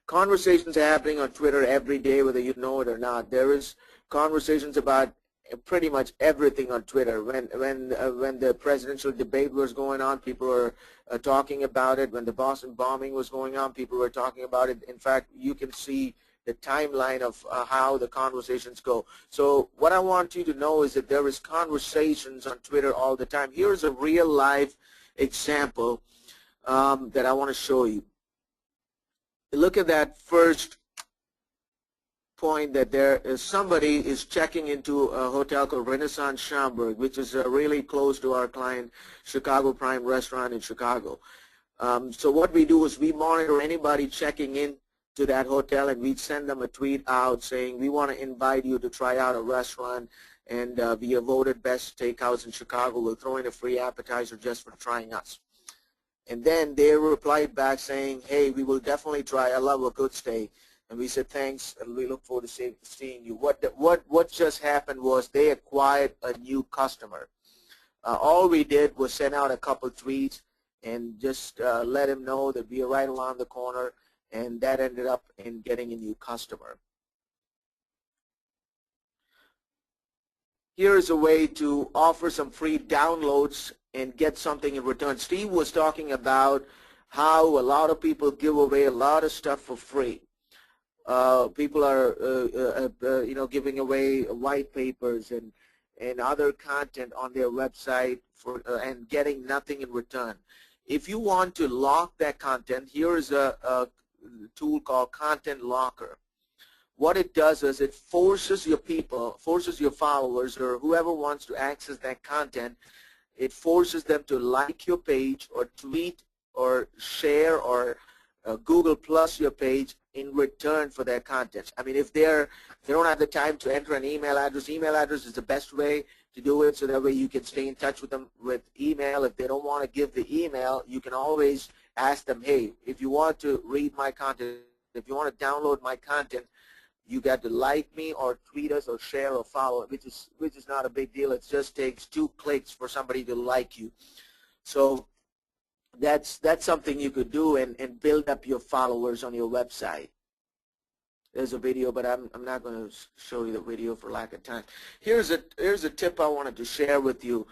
Conversations are happening on Twitter every day, whether you know it or not. There is conversations about pretty much everything on Twitter. When the presidential debate was going on, people were talking about it. When the Boston bombing was going on, people were talking about it. In fact, you can see the timeline of how the conversations go. So what I want you to know is that there is conversations on Twitter all the time. Here's a real life example that I want to show you. Look at that first point, that there is somebody is checking into a hotel called Renaissance Schaumburg, which is really close to our client Chicago Prime Restaurant in Chicago. So what we do is we monitor anybody checking in to that hotel, and we send them a tweet out saying we want to invite you to try out a restaurant, and be a voted best steakhouse in Chicago. We'll throw in a free appetizer just for trying us. And then they replied back saying, hey, we will definitely try. I love a good steak. And we said, thanks, and we look forward to seeing you. What just happened was they acquired a new customer. All we did was send out a couple tweets and just let him know that we are right around the corner, and that ended up in getting a new customer. Here is a way to offer some free downloads and get something in return. Steve was talking about how a lot of people give away a lot of stuff for free. People are, giving away white papers and other content on their website and getting nothing in return. If you want to lock that content, here is a tool called Content Locker. What it does is it forces your people, forces your followers, or whoever wants to access that content, it forces them to like your page or tweet or share or Google Plus your page in return for their content. I mean, if they don't have the time to enter an email address is the best way to do it, so that way you can stay in touch with them with email. If they don't want to give the email, you can always ask them, hey, if you want to read my content, if you want to download my content, you got to like me or tweet us or share or follow, which is not a big deal. It just takes 2 clicks for somebody to like you. So that's something you could do and build up your followers on your website. There's a video, but I'm not going to show you the video for lack of time. Here's a tip I wanted to share with you.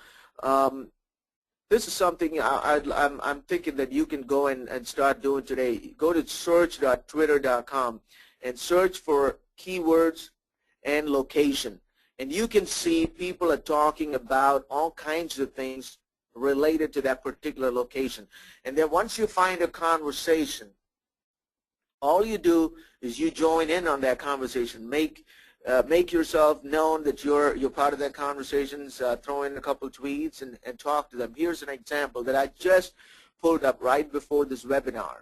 This is something I'm thinking that you can go and start doing today. Go to search.twitter.com and search for keywords and location. And you can see people are talking about all kinds of things related to that particular location. And then once you find a conversation, all you do is you join in on that conversation. Make yourself known that you're part of that conversation. Throw in a couple tweets and talk to them. Here's an example that I just pulled up right before this webinar.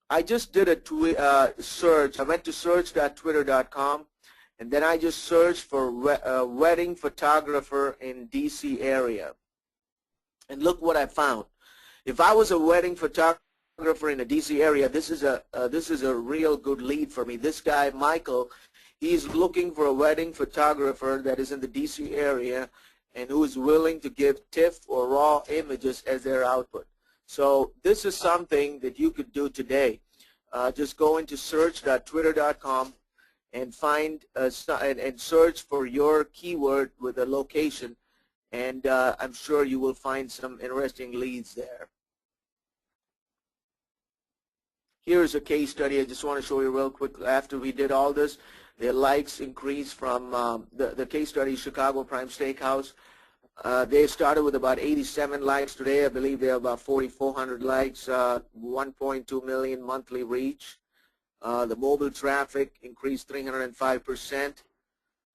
I just did a search. I went to search.twitter.com, and then I just searched for wedding photographer in DC area. And look what I found. If I was a wedding photographer in the DC area, this is a real good lead for me. This guy, Michael, he's looking for a wedding photographer that is in the DC area and who is willing to give TIFF or raw images as their output. So this is something that you could do today. Just go into search.twitter.com and find and search for your keyword with a location, and I'm sure you will find some interesting leads there. Here's a case study. I just want to show you real quick. After we did all this, their likes increased from the case study, Chicago Prime Steakhouse. They started with about 87 likes. Today, I believe they have about 4,400 likes, 1.2 million monthly reach. The mobile traffic increased 305%.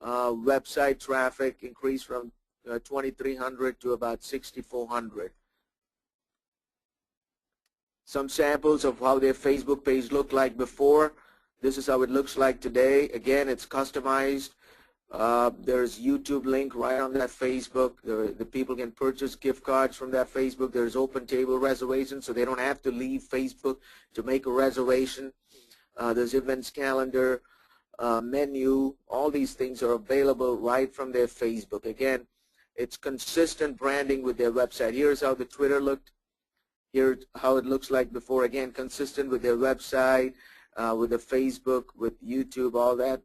Website traffic increased from 2,300 to about 6,400. Some samples of how their Facebook page looked like before. This is how it looks like today. Again, it's customized. There's YouTube link right on that Facebook. The people can purchase gift cards from that Facebook. There's open table reservations, so they don't have to leave Facebook to make a reservation. There's events calendar, menu. All these things are available right from their Facebook. Again, it's consistent branding with their website. Here's how the Twitter looked. Here's how it looks like before. Again, consistent with their website, with the Facebook, with YouTube, all that.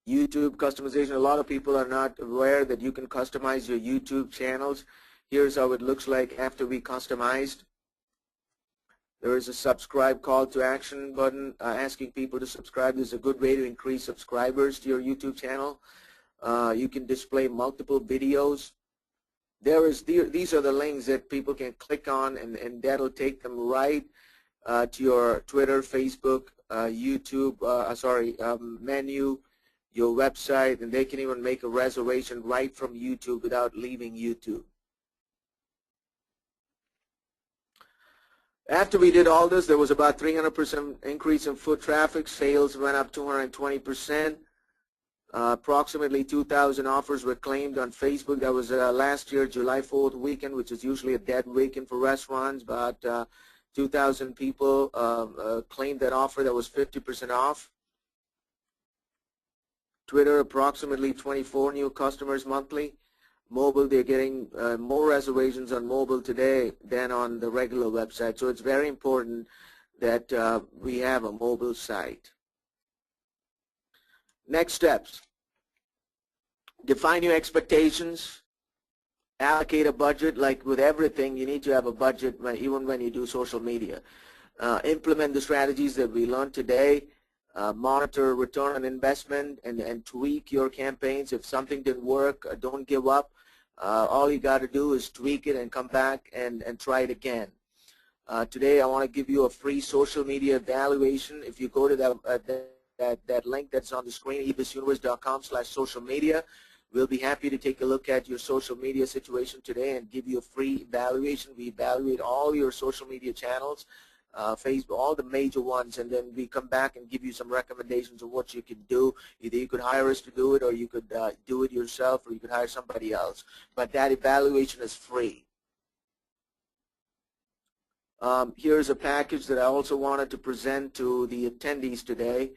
YouTube customization. A lot of people are not aware that you can customize your YouTube channels. Here's how it looks like after we customized. There is a subscribe call to action button asking people to subscribe. This is a good way to increase subscribers to your YouTube channel. You can display multiple videos. These are the links that people can click on, and that'll take them right to your Twitter, Facebook, YouTube, menu, your website, and they can even make a reservation right from YouTube without leaving YouTube. After we did all this, there was about 300% increase in foot traffic. Sales went up 220%. Approximately 2,000 offers were claimed on Facebook. That was last year, July 4th weekend, which is usually a dead weekend for restaurants. But 2,000 people claimed that offer that was 50% off. Twitter, approximately 24 new customers monthly. Mobile, they're getting more reservations on mobile today than on the regular website. So it's very important that we have a mobile site. Next steps. Define your expectations. Allocate a budget. Like with everything, you need to have a budget even when you do social media. Implement the strategies that we learned today. Monitor return on investment and tweak your campaigns. If something didn't work, don't give up. All you got to do is tweak it and come back and try it again. Today I want to give you a free social media evaluation. If you go to that link that's on the screen, eBizUniverse.com/social media, we'll be happy to take a look at your social media situation today and give you a free evaluation. We evaluate all your social media channels, Facebook, all the major ones, and then we come back and give you some recommendations of what you could do. Either you could hire us to do it, or you could do it yourself, or you could hire somebody else. But that evaluation is free. Here's a package that I also wanted to present to the attendees today.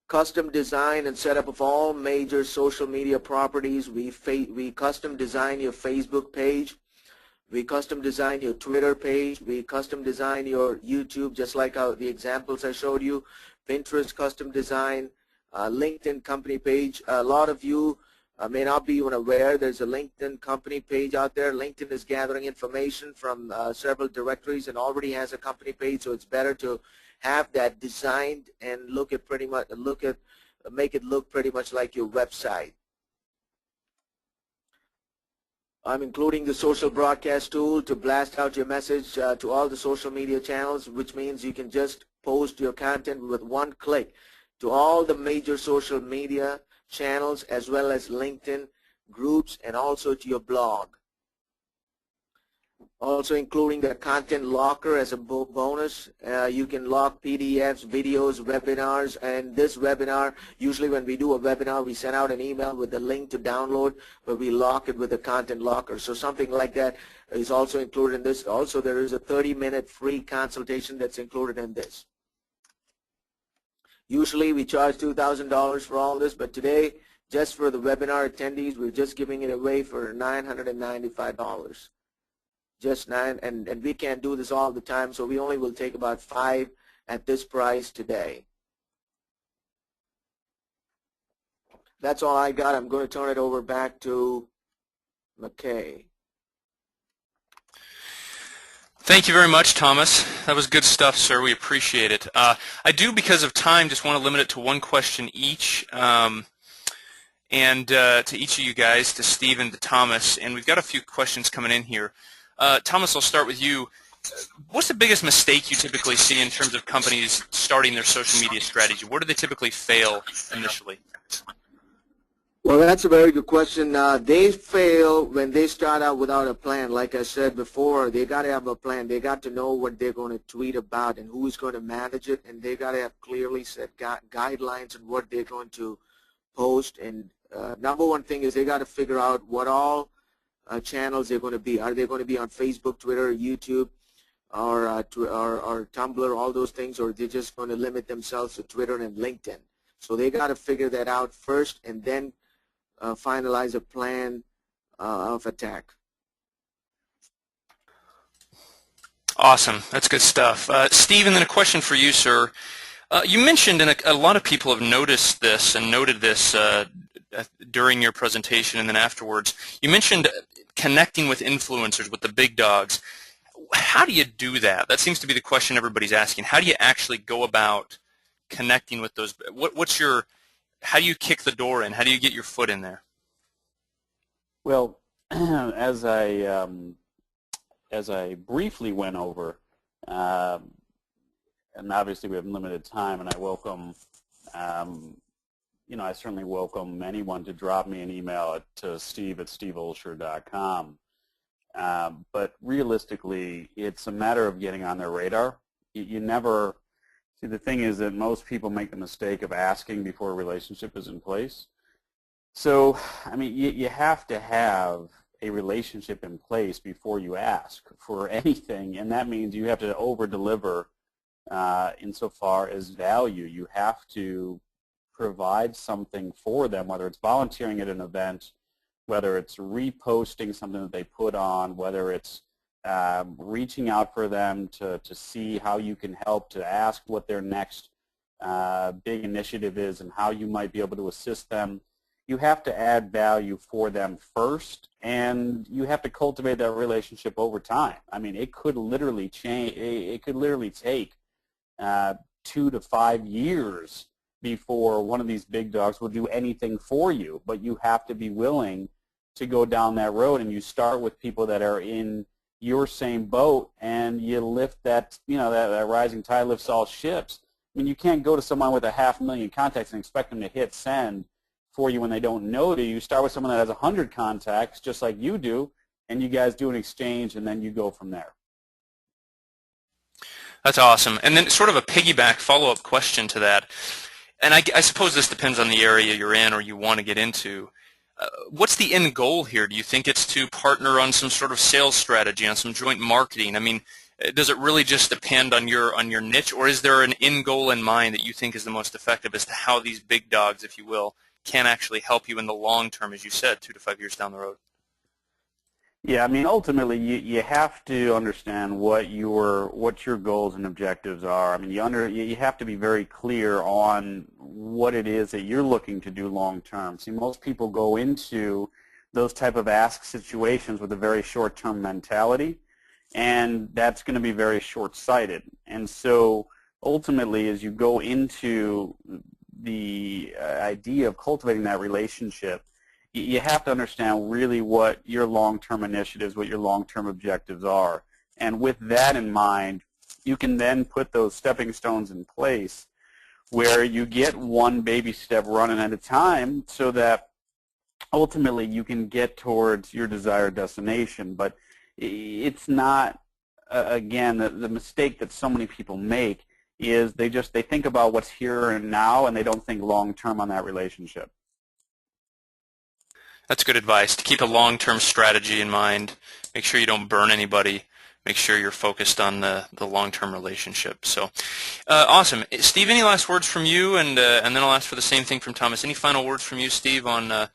Custom design and setup of all major social media properties. We custom design your Facebook page. We custom design your Twitter page. We custom design your YouTube, just like how the examples I showed you. Pinterest custom design, LinkedIn company page. A lot of you may not be even aware there's a LinkedIn company page out there. LinkedIn is gathering information from several directories and already has a company page, so it's better to have that designed and make it look pretty much like your website. I'm including the social broadcast tool to blast out your message to all the social media channels, which means you can just post your content with one click to all the major social media channels, as well as LinkedIn groups, and also to your blog. Also including the content locker as a bonus. You can lock PDFs, videos, webinars, and this webinar, usually when we do a webinar, we send out an email with the link to download, but we lock it with the content locker. So something like that is also included in this. Also, there is a 30-minute free consultation that's included in this. Usually we charge $2,000 for all this, but today, just for the webinar attendees, we're just giving it away for $995. Just $9, and we can't do this all the time, so we only will take about 5 at this price today. That's all I got. I'm going to turn it over back to McKay. Thank you very much, Thomas. That was good stuff, sir. We appreciate it. I do, because of time, just want to limit it to one question each, and to each of you guys, to Steve and to Thomas. And we've got a few questions coming in here. Thomas, I'll start with you. What's the biggest mistake you typically see in terms of companies starting their social media strategy? Where do they typically fail initially? Well, that's a very good question. They fail when they start out without a plan. Like I said before, they got to have a plan. They got to know what they're going to tweet about and who's going to manage it, and they got to have clearly set guidelines on what they're going to post. And number one thing is they got to figure out what all channels they're going to be. Are they going to be on Facebook, Twitter, YouTube, or Tumblr, all those things, or are they just going to limit themselves to Twitter and LinkedIn? So they got to figure that out first, and then finalize a plan of attack. Awesome. That's good stuff. Steve, and then a question for you, sir. You mentioned, and a lot of people have noticed this and noted this during your presentation and then afterwards, you mentioned connecting with influencers, with the big dogs. How do you do that? That seems to be the question everybody's asking. How do you actually go about connecting with those? How do you kick the door in? How do you get your foot in there? Well, as I briefly went over, and obviously we have limited time, and I welcome, I certainly welcome anyone to drop me an email to steve@steveolsher.com. But realistically, it's a matter of getting on their radar. You never See, the thing is that most people make the mistake of asking before a relationship is in place. So, I mean, you have to have a relationship in place before you ask for anything, and that means you have to over-deliver insofar as value. You have to provide something for them, whether it's volunteering at an event, whether it's reposting something that they put on, whether it's reaching out for them to see how you can help, to ask what their next big initiative is and how you might be able to assist them. You have to add value for them first, and you have to cultivate that relationship over time. I mean, it could literally change. It could literally take 2 to 5 years before one of these big dogs will do anything for you. But you have to be willing to go down that road, and you start with people that are in your same boat, and you lift that. You know, that rising tide lifts all ships. I mean, you can't go to someone with 500,000 contacts and expect them to hit send for you when they don't know you. You start with someone that has 100 contacts, just like you do, and you guys do an exchange, and then you go from there. That's awesome. And then sort of a piggyback follow-up question to that, and I suppose this depends on the area you're in or you want to get into. What's the end goal here? Do you think it's to partner on some sort of sales strategy, on some joint marketing? I mean, does it really just depend on your niche, or is there an end goal in mind that you think is the most effective as to how these big dogs, if you will, can actually help you in the long term, as you said, 2 to 5 years down the road? Yeah, I mean, ultimately, you have to understand what your goals and objectives are. I mean, you have to be very clear on what it is that you're looking to do long term. See, most people go into those type of ask situations with a very short-term mentality, and that's going to be very short-sighted. And so, ultimately, as you go into the idea of cultivating that relationship, you have to understand really what your long-term initiatives, what your long-term objectives are. And with that in mind, you can then put those stepping stones in place where you get one baby step running at a time so that ultimately you can get towards your desired destination. But it's not, again, the mistake that so many people make is they think about what's here and now, and they don't think long-term on that relationship. That's good advice, to keep a long-term strategy in mind. Make sure you don't burn anybody. Make sure you're focused on the long-term relationship. So, awesome. Steve, any last words from you? And then I'll ask for the same thing from Thomas. Any final words from you, Steve, on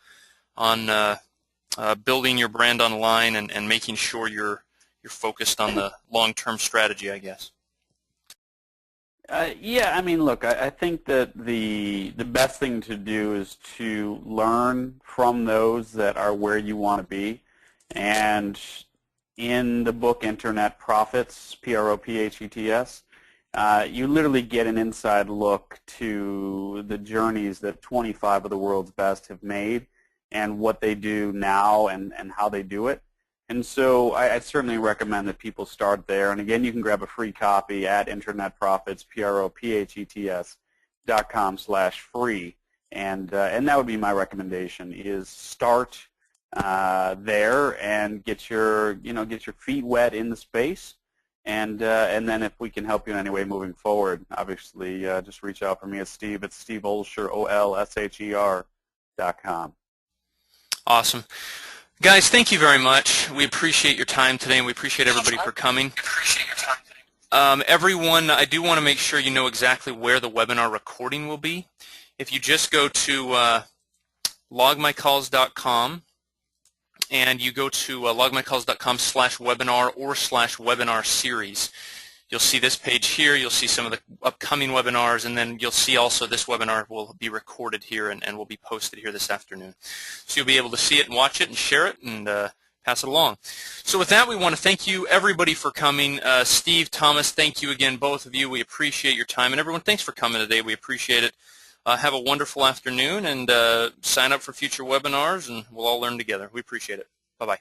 building your brand online and making sure you're focused on the long-term strategy, I guess? Yeah, I mean, look, I think that the best thing to do is to learn from those that are where you want to be. And in the book Internet Profits, P-R-O-P-H-E-T-S, you literally get an inside look to the journeys that 25 of the world's best have made and what they do now and how they do it. And so I certainly recommend that people start there. And again, you can grab a free copy at internetprofits, PROPHETS.com/free. And that would be my recommendation, is start there and get your feet wet in the space. And then if we can help you in any way moving forward, obviously just reach out for me at Steve. It's Steve Olsher, OLSHER.com. Awesome. Guys, thank you very much. We appreciate your time today, and we appreciate everybody for coming. Everyone, I do want to make sure you know exactly where the webinar recording will be. If you just go to logmycalls.com and you go to logmycalls.com/webinar or /webinar series, you'll see this page here. You'll see some of the upcoming webinars, and then you'll see also this webinar will be recorded here and will be posted here this afternoon. So you'll be able to see it and watch it and share it and pass it along. So with that, we want to thank you, everybody, for coming. Steve, Thomas, thank you again, both of you. We appreciate your time. And everyone, thanks for coming today. We appreciate it. Have a wonderful afternoon, and sign up for future webinars, and we'll all learn together. We appreciate it. Bye-bye.